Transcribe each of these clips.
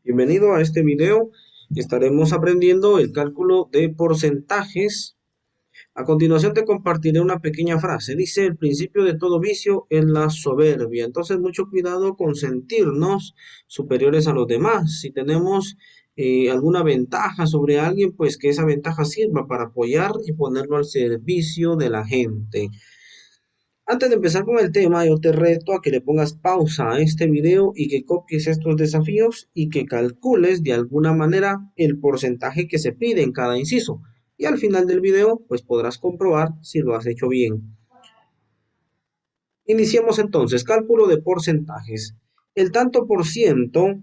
Bienvenido a este video. Estaremos aprendiendo el cálculo de porcentajes. A continuación te compartiré una pequeña frase. Dice, el principio de todo vicio es la soberbia. Entonces, mucho cuidado con sentirnos superiores a los demás. Si tenemos alguna ventaja sobre alguien, pues que esa ventaja sirva para apoyar y ponerlo al servicio de la gente. Antes de empezar con el tema, yo te reto a que le pongas pausa a este video y que copies estos desafíos y que calcules de alguna manera el porcentaje que se pide en cada inciso. Y al final del video, pues podrás comprobar si lo has hecho bien. Iniciemos entonces, cálculo de porcentajes. El tanto por ciento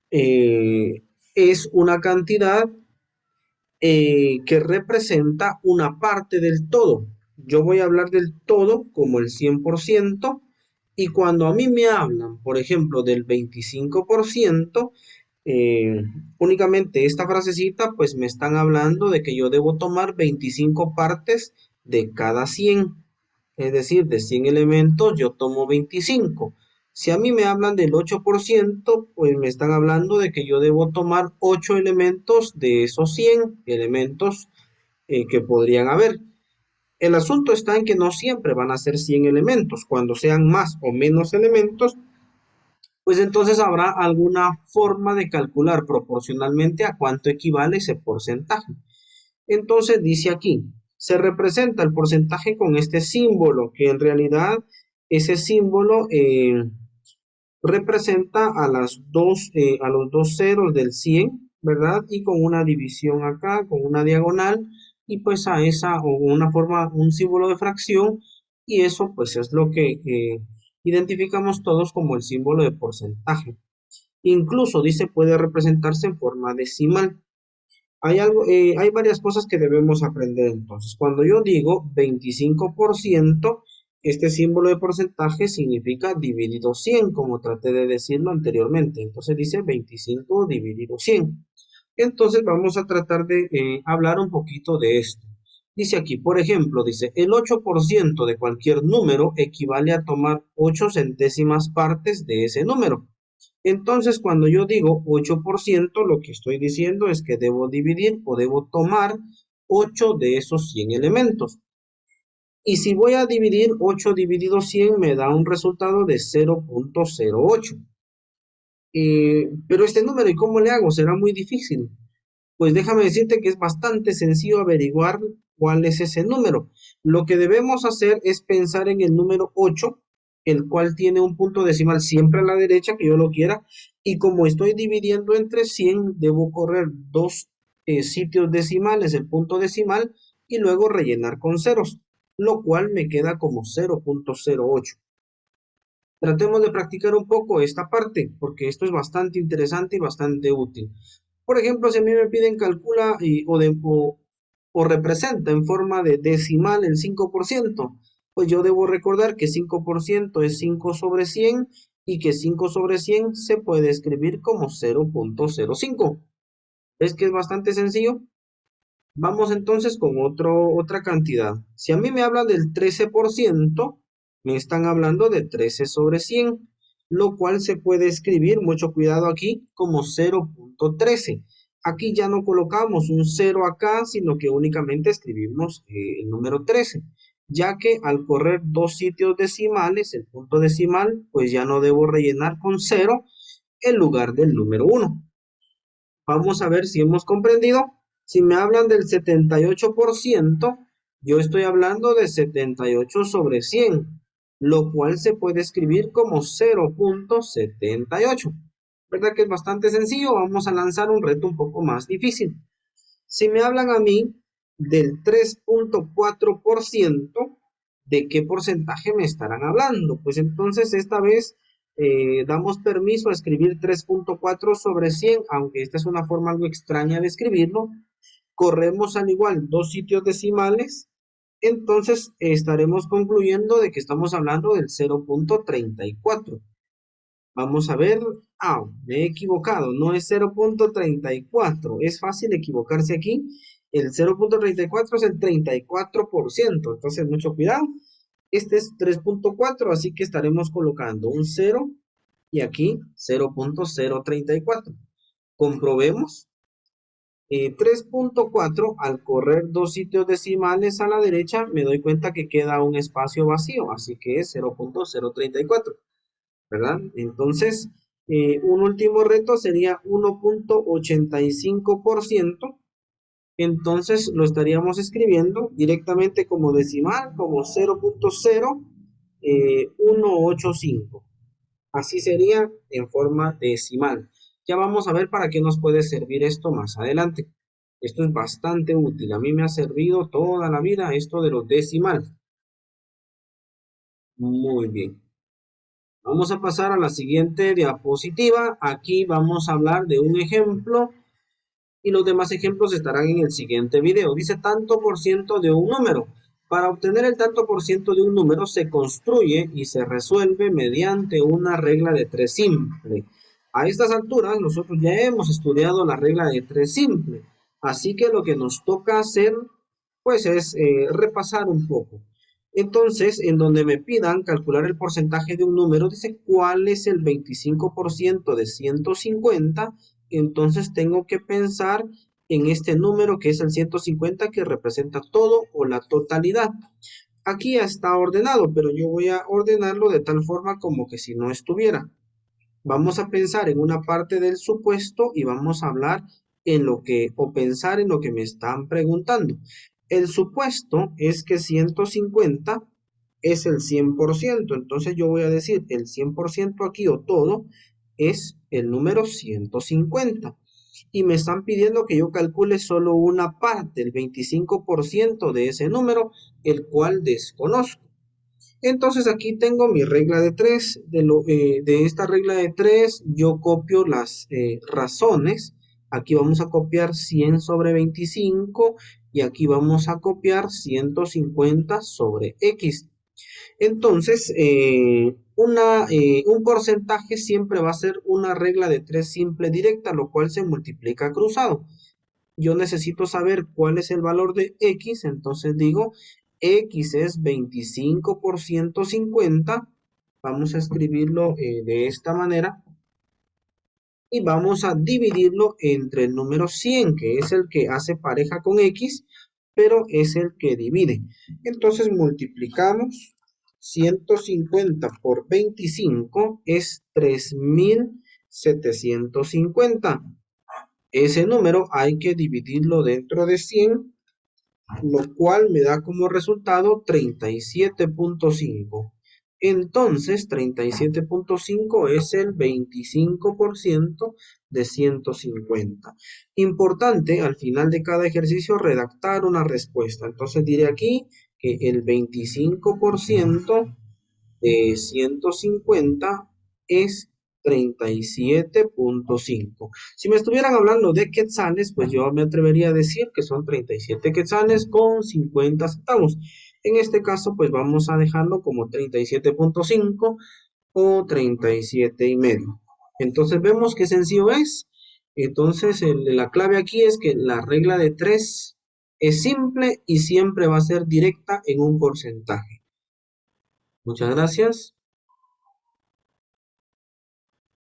es una cantidad que representa una parte del todo. Yo voy a hablar del todo como el 100%, y cuando a mí me hablan, por ejemplo, del 25%, eh, únicamente esta frasecita, pues me están hablando de que yo debo tomar 25 partes de cada 100. Es decir, de 100 elementos yo tomo 25. Si a mí me hablan del 8%, pues me están hablando de que yo debo tomar 8 elementos de esos 100 elementos que podrían haber. El asunto está en que no siempre van a ser 100 elementos. Cuando sean más o menos elementos, pues entonces habrá alguna forma de calcular proporcionalmente a cuánto equivale ese porcentaje. Entonces dice aquí, se representa el porcentaje con este símbolo, que en realidad ese símbolo representa a los dos ceros del 100, ¿verdad? Y con una división acá, con una diagonal, y pues a esa, o una forma, un símbolo de fracción, y eso pues es lo que identificamos todos como el símbolo de porcentaje. Incluso dice puede representarse en forma decimal. Hay varias cosas que debemos aprender entonces. Cuando yo digo 25%, este símbolo de porcentaje significa dividido 100, como traté de decirlo anteriormente. Entonces dice 25 dividido 100. Entonces vamos a tratar de hablar un poquito de esto. Dice aquí, por ejemplo, dice, el 8% de cualquier número equivale a tomar 8 centésimas partes de ese número. Entonces, cuando yo digo 8%, lo que estoy diciendo es que debo dividir o debo tomar 8 de esos 100 elementos. Y si voy a dividir 8 dividido 100, me da un resultado de 0.08. Pero este número, ¿y cómo le hago? Será muy difícil. Pues déjame decirte que es bastante sencillo averiguar cuál es ese número. Lo que debemos hacer es pensar en el número 8, el cual tiene un punto decimal siempre a la derecha, que yo lo quiera, y como estoy dividiendo entre 100, debo correr dos sitios decimales, el punto decimal, y luego rellenar con ceros, lo cual me queda como 0.08. Tratemos de practicar un poco esta parte, porque esto es bastante interesante y bastante útil. Por ejemplo, si a mí me piden calcula o representa en forma de decimal el 5%, pues yo debo recordar que 5% es 5 sobre 100 y que 5 sobre 100 se puede escribir como 0.05. ¿Ves que es bastante sencillo? Vamos entonces con otra cantidad. Si a mí me hablan del 13%, me están hablando de 13 sobre 100, lo cual se puede escribir, mucho cuidado aquí, como 0.13. Aquí ya no colocamos un 0 acá, sino que únicamente escribimos el número 13, ya que al correr dos sitios decimales, el punto decimal, pues ya no debo rellenar con 0 en lugar del número 1. Vamos a ver si hemos comprendido. Si me hablan del 78%, yo estoy hablando de 78 sobre 100, lo cual se puede escribir como 0.78. ¿Verdad que es bastante sencillo? Vamos a lanzar un reto un poco más difícil. Si me hablan a mí del 3.4%, ¿de qué porcentaje me estarán hablando? Pues entonces esta vez damos permiso a escribir 3.4 sobre 100, aunque esta es una forma algo extraña de escribirlo. Corremos al igual dos sitios decimales, entonces estaremos concluyendo de que estamos hablando del 0.34. Vamos a ver. Me he equivocado. No es 0.34. Es fácil equivocarse aquí. El 0.34 es el 34%. Entonces, mucho cuidado. Este es 3.4, así que estaremos colocando un 0 y aquí 0.034. Comprobemos. 3.4, al correr dos sitios decimales a la derecha, me doy cuenta que queda un espacio vacío, así que es 0.034, ¿verdad? Entonces, un último reto sería 1.85%, entonces lo estaríamos escribiendo directamente como decimal, como 0.0185. Así sería en forma decimal. Ya vamos a ver para qué nos puede servir esto más adelante. Esto es bastante útil. A mí me ha servido toda la vida esto de los decimales. Muy bien. Vamos a pasar a la siguiente diapositiva. Aquí vamos a hablar de un ejemplo y los demás ejemplos estarán en el siguiente video. Dice tanto por ciento de un número. Para obtener el tanto por ciento de un número se construye y se resuelve mediante una regla de tres simple. A estas alturas nosotros ya hemos estudiado la regla de tres simple, así que lo que nos toca hacer pues es repasar un poco. Entonces, en donde me pidan calcular el porcentaje de un número, dice cuál es el 25% de 150, entonces tengo que pensar en este número que es el 150 que representa todo o la totalidad. Aquí ya está ordenado, pero yo voy a ordenarlo de tal forma como que si no estuviera. Vamos a pensar en una parte del supuesto y vamos a hablar en lo que, o pensar en lo que me están preguntando. El supuesto es que 150 es el 100%, entonces yo voy a decir el 100% aquí o todo es el número 150. Y me están pidiendo que yo calcule solo una parte, el 25% de ese número, el cual desconozco. Entonces aquí tengo mi regla de 3. De esta regla de 3 yo copio las razones. Aquí vamos a copiar 100 sobre 25 y aquí vamos a copiar 150 sobre X. Entonces, un porcentaje siempre va a ser una regla de 3 simple directa, lo cual se multiplica cruzado. Yo necesito saber cuál es el valor de X, entonces digo, X es 25% 50, vamos a escribirlo de esta manera, y vamos a dividirlo entre el número 100, que es el que hace pareja con X, pero es el que divide. Entonces multiplicamos 150 por 25 es 3750. Ese número hay que dividirlo dentro de 100, lo cual me da como resultado 37.5. Entonces, 37.5 es el 25% de 150. Importante, al final de cada ejercicio, redactar una respuesta. Entonces, diré aquí que el 25% de 150 es 37.5. Si me estuvieran hablando de quetzales, pues yo me atrevería a decir que son 37 quetzales con 50 centavos. En este caso, pues vamos a dejarlo como 37.5 o 37,5. Entonces vemos qué sencillo es. Entonces la clave aquí es que la regla de 3 es simple y siempre va a ser directa en un porcentaje. Muchas gracias.